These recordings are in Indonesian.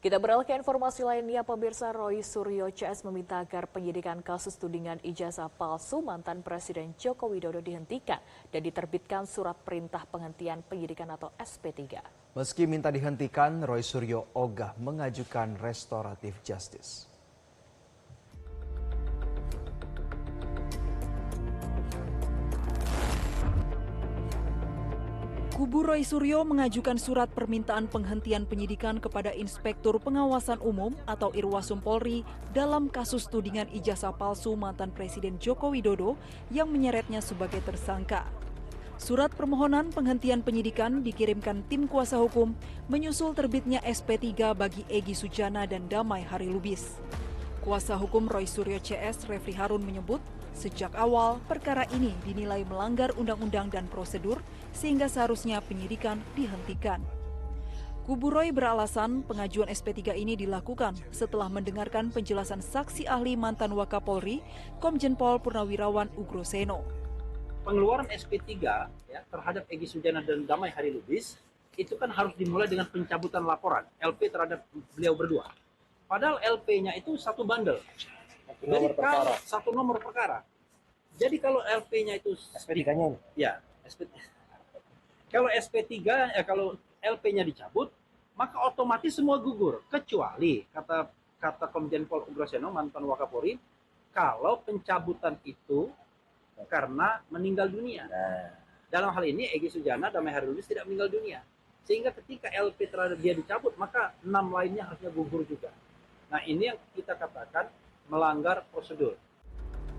Kita beralih ke informasi lainnya, pemirsa. Roy Suryo CS meminta agar penyidikan kasus tudingan ijazah palsu mantan Presiden Joko Widodo dihentikan dan diterbitkan surat perintah penghentian penyidikan atau SP3. Meski minta dihentikan, Roy Suryo ogah mengajukan restoratif justice. Kubu Roy Suryo mengajukan surat permintaan penghentian penyidikan kepada Inspektur Pengawasan Umum atau Irwasum Polri dalam kasus tudingan ijazah palsu mantan Presiden Joko Widodo yang menyeretnya sebagai tersangka. Surat permohonan penghentian penyidikan dikirimkan tim kuasa hukum menyusul terbitnya SP3 bagi Egy Sujana dan Damai Harilubis. Kuasa hukum Roy Suryo CS Refri Harun menyebut, sejak awal perkara ini dinilai melanggar undang-undang dan prosedur sehingga seharusnya penyidikan dihentikan. Kubu Roy beralasan pengajuan SP3 ini dilakukan setelah mendengarkan penjelasan saksi ahli mantan Wakapolri, Komjen Pol Purnawirawan Ugroseno. Pengeluaran SP3 ya, terhadap Egy Sujana dan Damai Harilubis itu kan harus dimulai dengan pencabutan laporan LP terhadap beliau berdua. Padahal LP-nya itu satu bundle. Jadi kalau satu nomor perkara. Jadi kalau LP-nya itu SP3-nya ya, kalau SP3 ya kalau LP-nya dicabut, maka otomatis semua gugur kecuali kata Komjen Pol Ugroseno mantan Wakapolri, kalau pencabutan itu karena meninggal dunia. Dalam hal ini Egy Sujana Damai Harilubis tidak meninggal dunia. Sehingga ketika LP terhadap dia dicabut, maka 6 lainnya harusnya gugur juga. Nah, ini yang kita katakan melanggar prosedur.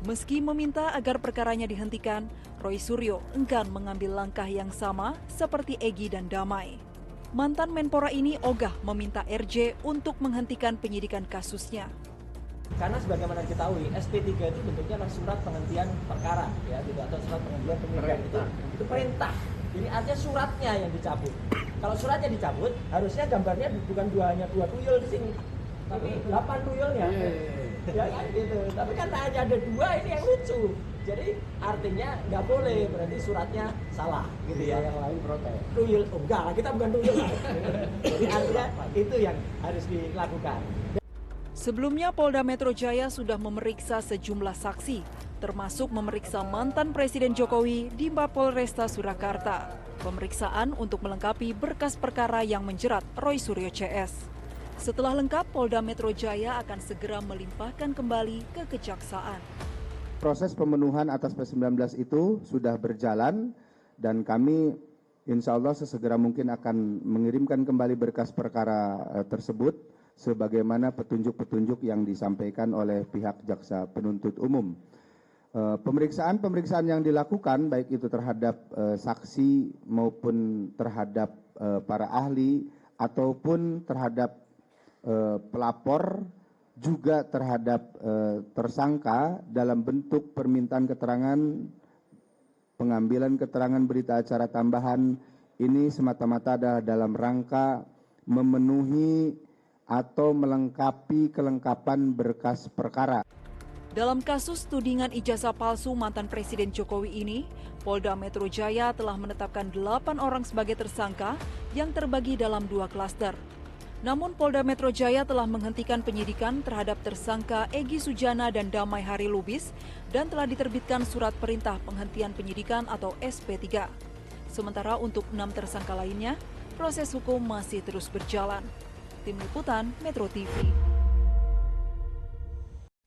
Meski meminta agar perkaranya dihentikan, Roy Suryo enggan mengambil langkah yang sama seperti Egy dan Damai. Mantan Menpora ini ogah meminta RJ untuk menghentikan penyidikan kasusnya. Karena sebagaimana diketahui, SP3 itu bentuknya adalah surat penghentian perkara, ya, tidak atau surat penghentian penyidikan itu perintah. Ini artinya suratnya yang dicabut. Kalau suratnya dicabut, harusnya gambarnya bukan hanya dua tuyul di sini, tapi 8 tuyulnya. Ya kan gitu. Tapi kan hanya ada 2, ini yang lucu. Jadi artinya nggak boleh, berarti suratnya salah gitu ya. Yang lain protes. Tuyul, oh enggak, kita bukan tuyul. Jadi artinya itu yang harus dilakukan. Sebelumnya Polda Metro Jaya sudah memeriksa sejumlah saksi, termasuk memeriksa mantan Presiden Jokowi di Mapolresta Surakarta. Pemeriksaan untuk melengkapi berkas perkara yang menjerat Roy Suryo CS. Setelah lengkap, Polda Metro Jaya akan segera melimpahkan kembali ke Kejaksaan. Proses pemenuhan atas P19 itu sudah berjalan dan kami insya Allah sesegera mungkin akan mengirimkan kembali berkas perkara tersebut sebagaimana petunjuk-petunjuk yang disampaikan oleh pihak jaksa penuntut umum. Pemeriksaan yang dilakukan baik itu terhadap saksi maupun terhadap para ahli ataupun terhadap pelapor juga terhadap tersangka dalam bentuk permintaan keterangan, pengambilan keterangan berita acara tambahan ini semata-mata adalah dalam rangka memenuhi atau melengkapi kelengkapan berkas perkara. Dalam kasus tudingan ijazah palsu mantan Presiden Jokowi ini, Polda Metro Jaya telah menetapkan 8 orang sebagai tersangka yang terbagi dalam 2 klaster. Namun Polda Metro Jaya telah menghentikan penyidikan terhadap tersangka Egy Sujana dan Damai Harilubis dan telah diterbitkan surat perintah penghentian penyidikan atau SP3. Sementara untuk 6 tersangka lainnya, proses hukum masih terus berjalan. Tim Liputan Metro TV.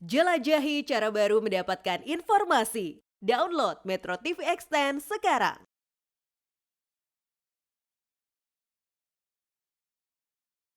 Jelajahi cara baru mendapatkan informasi. Download Metro TV Extend sekarang.